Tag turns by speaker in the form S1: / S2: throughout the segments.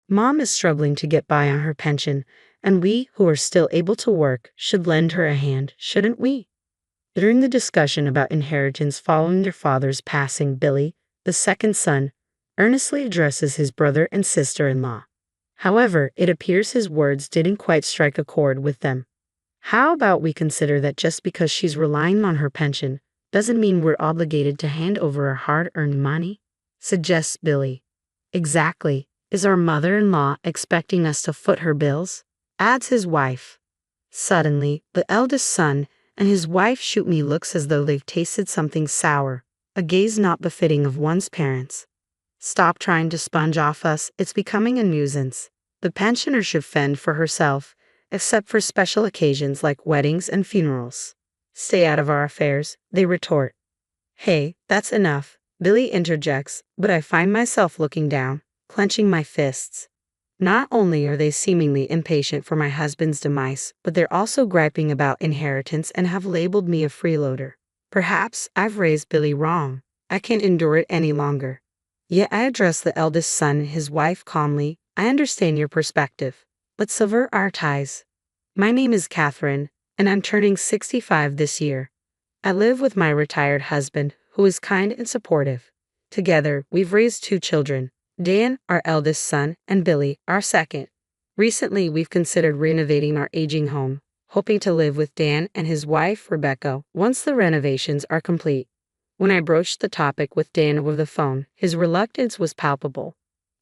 S1: Mom is struggling to get by on her pension, and we, who are still able to work, should lend her a hand, shouldn't we? During the discussion about inheritance following their father's passing, Billy, the second son, earnestly addresses his brother and sister-in-law. However, it appears his words didn't quite strike a chord with them. How about we consider that just because she's relying on her pension doesn't mean we're obligated to hand over our hard-earned money? Suggests Billy. Exactly. Is our mother-in-law expecting us to foot her bills? Adds his wife. Suddenly, the eldest son and his wife shoot me looks as though they've tasted something sour, a gaze not befitting of one's parents. Stop trying to sponge off us, it's becoming a nuisance. The pensioner should fend for herself, except for special occasions like weddings and funerals. Stay out of our affairs, they retort. Hey, that's enough, Billy interjects, but I find myself looking down, clenching my fists. Not only are they seemingly impatient for my husband's demise, but they're also griping about inheritance and have labeled me a freeloader. Perhaps I've raised Billy wrong. I can't endure it any longer. Yet I address the eldest son and his wife calmly. I understand your perspective. Let's sever our ties. My name is Catherine, and I'm turning 65 this year. I live with my retired husband, who is kind and supportive. Together, we've raised 2 children. Dan, our eldest son, and Billy, our second. Recently, we've considered renovating our aging home, hoping to live with Dan and his wife, Rebecca, once the renovations are complete. When I broached the topic with Dan over the phone, his reluctance was palpable.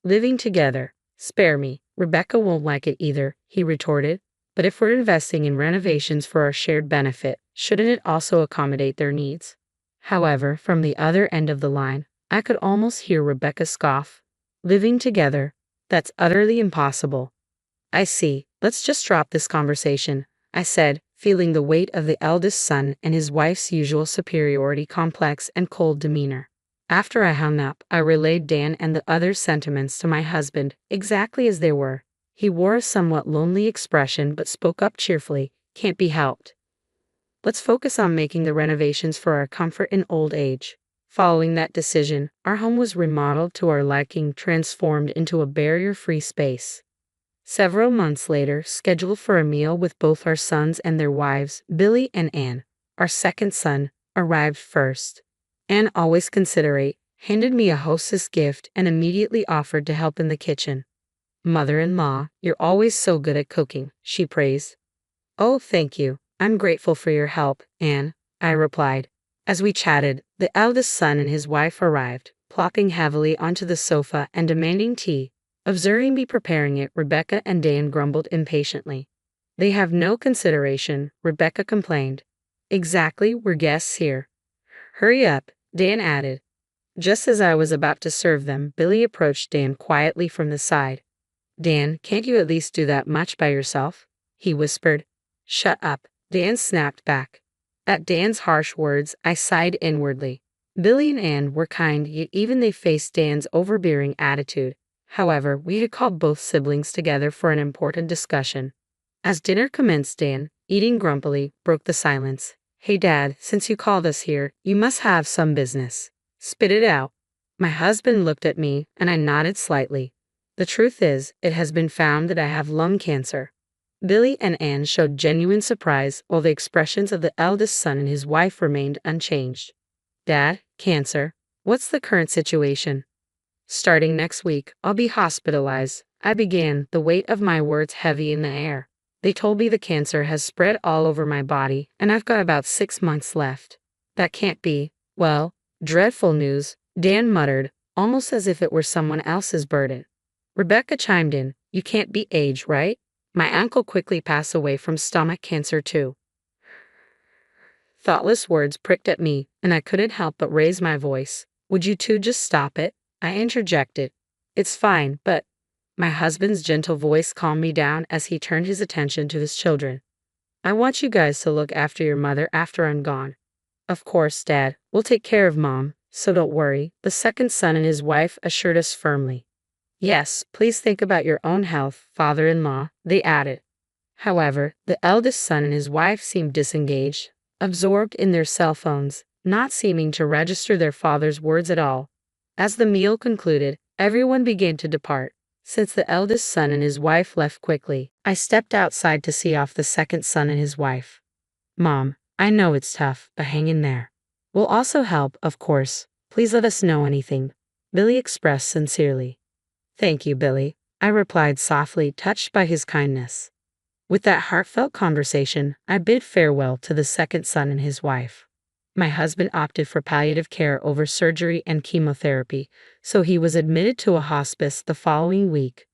S1: Living together? Spare me. Rebecca won't like it either, he retorted. But if we're investing in renovations for our shared benefit, shouldn't it also accommodate their needs? However, from the other end of the line, I could almost hear Rebecca scoff. Living together? That's utterly impossible. I see. Let's just drop this conversation, I said, feeling the weight of the eldest son and his wife's usual superiority complex and cold demeanor. After I hung up, I relayed Dan and the other's sentiments to my husband, exactly as they were. He wore a somewhat lonely expression but spoke up cheerfully. Can't be helped. Let's focus on making the renovations for our comfort in old age. Following that decision, our home was remodeled to our liking, transformed into a barrier-free space. Several months later, scheduled for a meal with both our sons and their wives, Billy and Anne, our second son, arrived first. Anne, always considerate, handed me a hostess gift and immediately offered to help in the kitchen. Mother-in-law, you're always so good at cooking, she praised. Oh, thank you. I'm grateful for your help, Anne, I replied. As we chatted, the eldest son and his wife arrived, plopping heavily onto the sofa and demanding tea. Observing me preparing it, Rebecca and Dan grumbled impatiently. They have no consideration, Rebecca complained. Exactly, we're guests here. Hurry up, Dan added. Just as I was about to serve them, Billy approached Dan quietly from the side. Dan, can't you at least do that much by yourself? He whispered. Shut up, Dan snapped back. At Dan's harsh words, I sighed inwardly. Billy and Anne were kind, yet even they faced Dan's overbearing attitude. However, we had called both siblings together for an important discussion. As dinner commenced, Dan, eating grumpily, broke the silence. Hey Dad, since you called us here, you must have some business. Spit it out. My husband looked at me, and I nodded slightly. The truth is, it has been found that I have lung cancer. Billy and Anne showed genuine surprise, while the expressions of the eldest son and his wife remained unchanged. Dad, cancer. What's the current situation? Starting next week, I'll be hospitalized, I began, the weight of my words heavy in the air. They told me the cancer has spread all over my body, and I've got about 6 months left. That can't be. Well, dreadful news, Dan muttered, almost as if it were someone else's burden. Rebecca chimed in, you can't beat age, right? My uncle quickly passed away from stomach cancer too. Thoughtless words pricked at me, and I couldn't help but raise my voice. Would you two just stop it? I interjected. It's fine, but... My husband's gentle voice calmed me down as he turned his attention to his children. I want you guys to look after your mother after I'm gone. Of course, Dad, we'll take care of Mom, so don't worry, the second son and his wife assured us firmly. Yes, please think about your own health, father-in-law, they added. However, the eldest son and his wife seemed disengaged, absorbed in their cell phones, not seeming to register their father's words at all. As the meal concluded, everyone began to depart. Since the eldest son and his wife left quickly, I stepped outside to see off the second son and his wife. Mom, I know it's tough, but hang in there. We'll also help, of course. Please let us know anything. Billy expressed sincerely. Thank you, Billy, I replied softly, touched by his kindness. With that heartfelt conversation, I bid farewell to the second son and his wife. My husband opted for palliative care over surgery and chemotherapy, so he was admitted to a hospice the following week.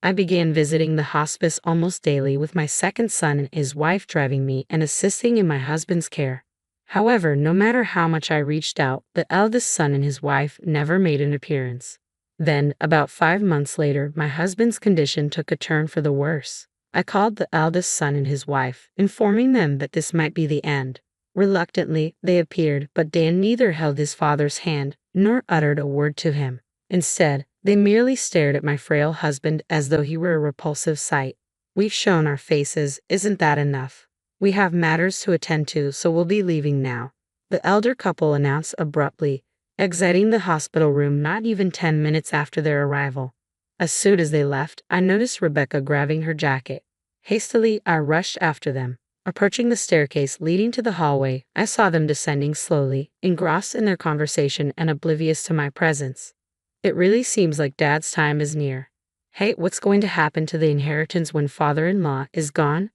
S1: I began visiting the hospice almost daily, with my second son and his wife driving me and assisting in my husband's care. However, no matter how much I reached out, the eldest son and his wife never made an appearance. Then, about 5 months later, my husband's condition took a turn for the worse. I called the eldest son and his wife, informing them that this might be the end. Reluctantly, they appeared, but Dan neither held his father's hand, nor uttered a word to him. Instead, they merely stared at my frail husband as though he were a repulsive sight. We've shown our faces, isn't that enough? We have matters to attend to, so we'll be leaving now, the elder couple announced abruptly, exiting the hospital room not even 10 minutes after their arrival. As soon as they left, I noticed Rebecca grabbing her jacket. Hastily, I rushed after them. Approaching the staircase leading to the hallway, I saw them descending slowly, engrossed in their conversation and oblivious to my presence. It really seems like Dad's time is near. Hey, what's going to happen to the inheritance when father-in-law is gone?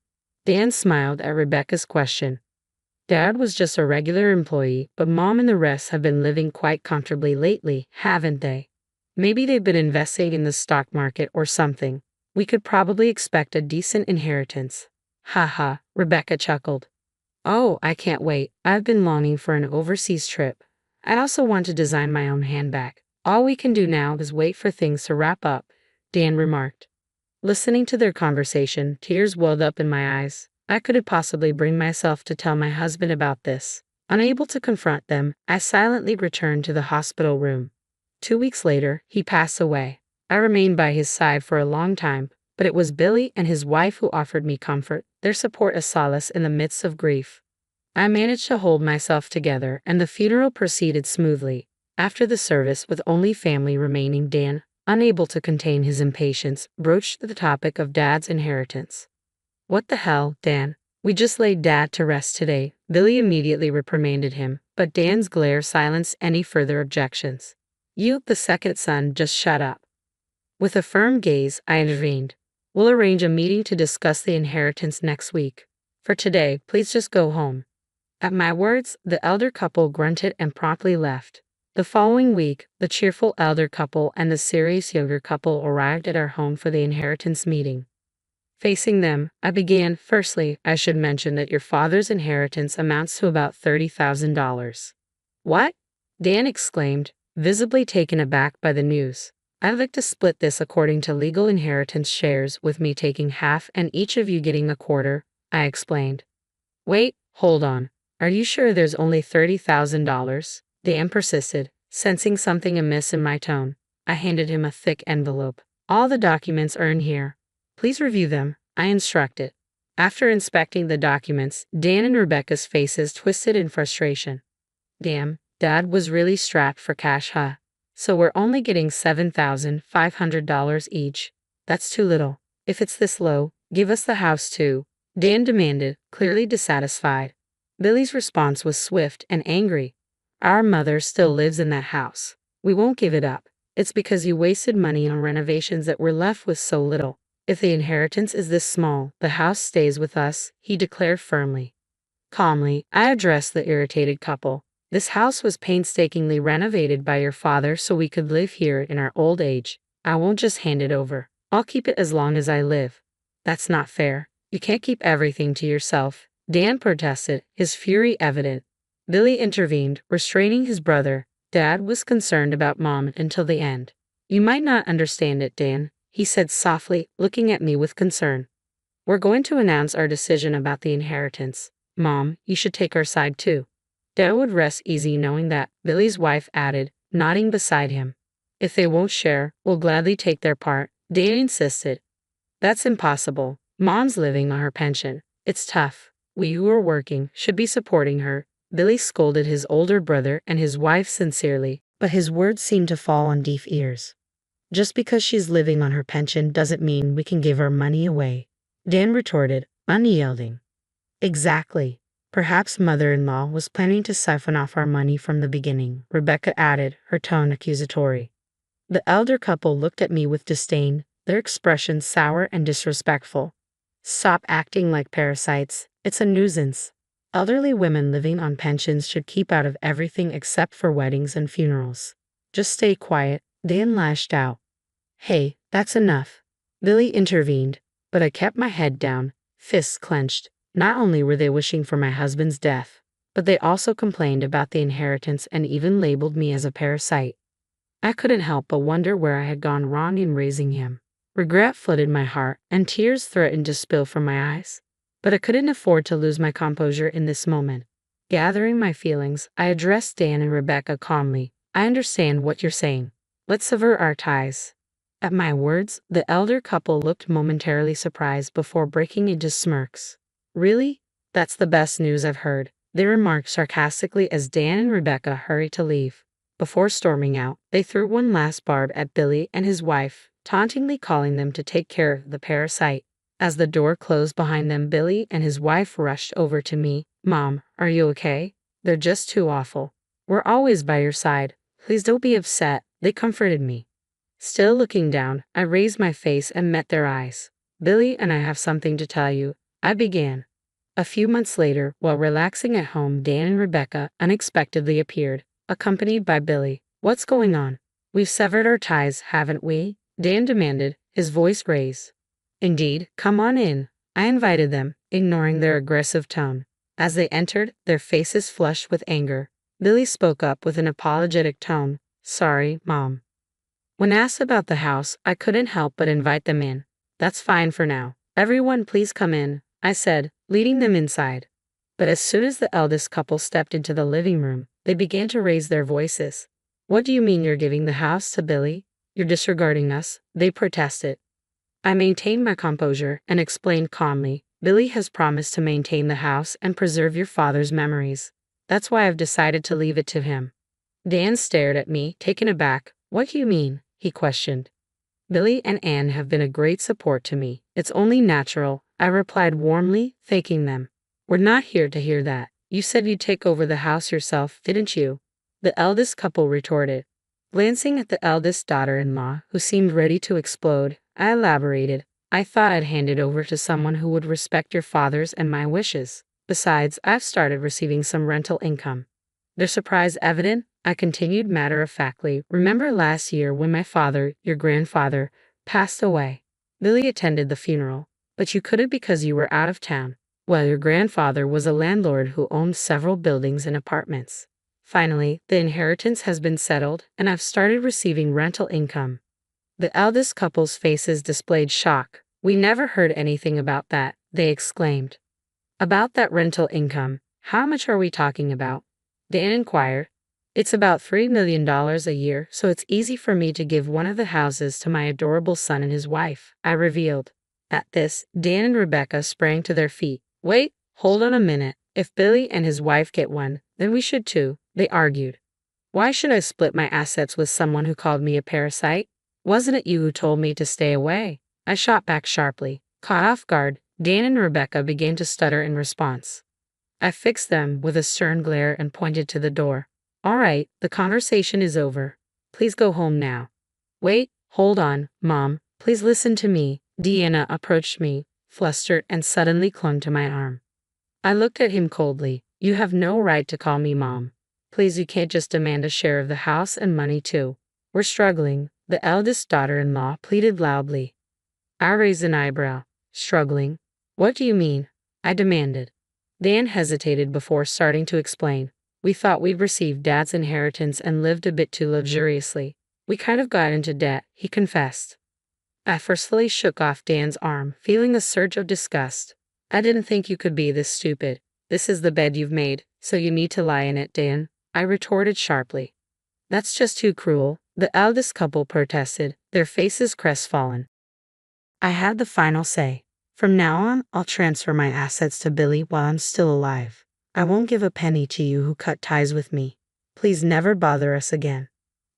S1: Dan smiled at Rebecca's question. Dad was just a regular employee, but Mom and the rest have been living quite comfortably lately, haven't they? Maybe they've been investing in the stock market or something. We could probably expect a decent inheritance. Haha, Rebecca chuckled. Oh, I can't wait. I've been longing for an overseas trip. I also want to design my own handbag. All we can do now is wait for things to wrap up, Dan remarked. Listening to their conversation, tears welled up in my eyes. I couldn't possibly bring myself to tell my husband about this. Unable to confront them, I silently returned to the hospital room. 2 weeks later, he passed away. I remained by his side for a long time, but it was Billy and his wife who offered me comfort, their support a solace in the midst of grief. I managed to hold myself together, and the funeral proceeded smoothly. After the service, with only family remaining, Dan, unable to contain his impatience, broached the topic of Dad's inheritance. What the hell, Dan? We just laid Dad to rest today, Billy immediately reprimanded him, but Dan's glare silenced any further objections. You, the second son, just shut up. With a firm gaze, I intervened. We'll arrange a meeting to discuss the inheritance next week. For today, please just go home. At my words, the elder couple grunted and promptly left. The following week, the cheerful elder couple and the serious younger couple arrived at our home for the inheritance meeting. Facing them, I began. Firstly, I should mention that your father's inheritance amounts to about $30,000. What? Dan exclaimed, visibly taken aback by the news. I'd like to split this according to legal inheritance shares, with me taking half and each of you getting a quarter, I explained. Wait, hold on. Are you sure there's only $30,000? Dan persisted, sensing something amiss in my tone. I handed him a thick envelope. All the documents are in here. Please review them, I instructed. After inspecting the documents, Dan and Rebecca's faces twisted in frustration. Damn, Dad was really strapped for cash, huh? So we're only getting $7,500 each. That's too little. If it's this low, give us the house too, Dan demanded, clearly dissatisfied. Billy's response was swift and angry. Our mother still lives in that house. We won't give it up. It's because you wasted money on renovations that we're left with so little. If the inheritance is this small, the house stays with us, he declared firmly. Calmly, I addressed the irritated couple. This house was painstakingly renovated by your father so we could live here in our old age. I won't just hand it over. I'll keep it as long as I live. That's not fair. You can't keep everything to yourself, Dan protested, his fury evident. Billy intervened, restraining his brother. Dad was concerned about Mom until the end. You might not understand it, Dan, he said softly, looking at me with concern. We're going to announce our decision about the inheritance. Mom, you should take our side too. Dad would rest easy knowing that, Billy's wife added, nodding beside him. If they won't share, we'll gladly take their part, Dan insisted. That's impossible. Mom's living on her pension. It's tough. We who are working should be supporting her. Billy scolded his older brother and his wife sincerely, but his words seemed to fall on deaf ears. Just because she's living on her pension doesn't mean we can give our money away, Dan retorted, unyielding. Exactly. Perhaps mother-in-law was planning to siphon off our money from the beginning, Rebecca added, her tone accusatory. The elder couple looked at me with disdain, their expressions sour and disrespectful. Stop acting like parasites. It's a nuisance. Elderly women living on pensions should keep out of everything except for weddings and funerals. Just stay quiet, Dan lashed out. Hey, that's enough. Billy intervened, but I kept my head down, fists clenched. Not only were they wishing for my husband's death, but they also complained about the inheritance and even labeled me as a parasite. I couldn't help but wonder where I had gone wrong in raising him. Regret flooded my heart, and tears threatened to spill from my eyes. But I couldn't afford to lose my composure in this moment. Gathering my feelings, I addressed Dan and Rebecca calmly. I understand what you're saying. Let's sever our ties. At my words, the elder couple looked momentarily surprised before breaking into smirks. Really? That's the best news I've heard, they remarked sarcastically as Dan and Rebecca hurried to leave. Before storming out, they threw one last barb at Billy and his wife, tauntingly calling them to take care of the parasite. As the door closed behind them, Billy and his wife rushed over to me. Mom, are you okay? They're just too awful. We're always by your side. Please don't be upset, they comforted me. Still looking down, I raised my face and met their eyes. Billy and I have something to tell you, I began. A few months later, while relaxing at home, Dan and Rebecca unexpectedly appeared, accompanied by Billy. What's going on? We've severed our ties, haven't we? Dan demanded, his voice raised. Indeed, come on in. I invited them, ignoring their aggressive tone. As they entered, their faces flushed with anger. Billy spoke up with an apologetic tone. Sorry, Mom. When asked about the house, I couldn't help but invite them in. That's fine for now. Everyone please come in, I said, leading them inside. But as soon as the eldest couple stepped into the living room, they began to raise their voices. What do you mean you're giving the house to Billy? You're disregarding us, they protested. I maintained my composure and explained calmly, Billy has promised to maintain the house and preserve your father's memories. That's why I've decided to leave it to him. Dan stared at me, taken aback. What do you mean? He questioned. Billy and Anne have been a great support to me. It's only natural, I replied warmly, thanking them. We're not here to hear that. You said you'd take over the house yourself, didn't you? The eldest couple retorted. Glancing at the eldest daughter-in-law, who seemed ready to explode, I elaborated. I thought I'd hand it over to someone who would respect your father's and my wishes. Besides, I've started receiving some rental income. Their surprise evident, I continued matter-of-factly. Remember last year when my father, your grandfather, passed away? Billy attended the funeral, but you couldn't because you were out of town. Well, your grandfather was a landlord who owned several buildings and apartments. Finally, the inheritance has been settled, and I've started receiving rental income. The eldest couple's faces displayed shock. We never heard anything about that, they exclaimed. About that rental income, how much are we talking about? Dan inquired. It's about $3 million a year, so it's easy for me to give one of the houses to my adorable son and his wife, I revealed. At this, Dan and Rebecca sprang to their feet. Wait, hold on a minute. If Billy and his wife get one, then we should too, they argued. Why should I split my assets with someone who called me a parasite? Wasn't it you who told me to stay away? I shot back sharply. Caught off guard, Dan and Rebecca began to stutter in response. I fixed them with a stern glare and pointed to the door. All right, the conversation is over. Please go home now. Wait, hold on, Mom. Please listen to me. Deanna approached me, flustered, and suddenly clung to my arm. I looked at him coldly. You have no right to call me Mom. Please, you can't just demand a share of the house and money too. We're struggling, the eldest daughter-in-law pleaded loudly. I raised an eyebrow. Struggling? What do you mean? I demanded. Dan hesitated before starting to explain. We thought we'd received Dad's inheritance and lived a bit too luxuriously. We kind of got into debt, he confessed. I forcefully shook off Dan's arm, feeling a surge of disgust. I didn't think you could be this stupid. This is the bed you've made, so you need to lie in it, Dan, I retorted sharply. That's just too cruel, the eldest couple protested, their faces crestfallen. I had the final say. From now on, I'll transfer my assets to Billy while I'm still alive. I won't give a penny to you who cut ties with me. Please never bother us again.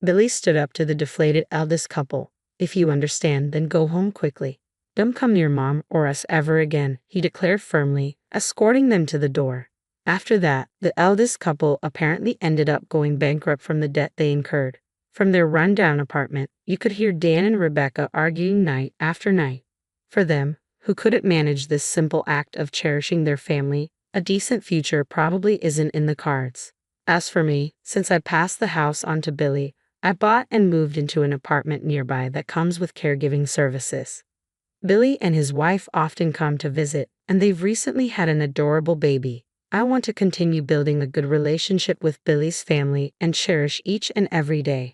S1: Billy stood up to the deflated eldest couple. If you understand, then go home quickly. Don't come near Mom or us ever again, he declared firmly, escorting them to the door. After that, the eldest couple apparently ended up going bankrupt from the debt they incurred. From their rundown apartment, you could hear Dan and Rebecca arguing night after night. For them, who couldn't manage this simple act of cherishing their family, a decent future probably isn't in the cards. As for me, since I passed the house on to Billy, I bought and moved into an apartment nearby that comes with caregiving services. Billy and his wife often come to visit, and they've recently had an adorable baby. I want to continue building a good relationship with Billy's family and cherish each and every day.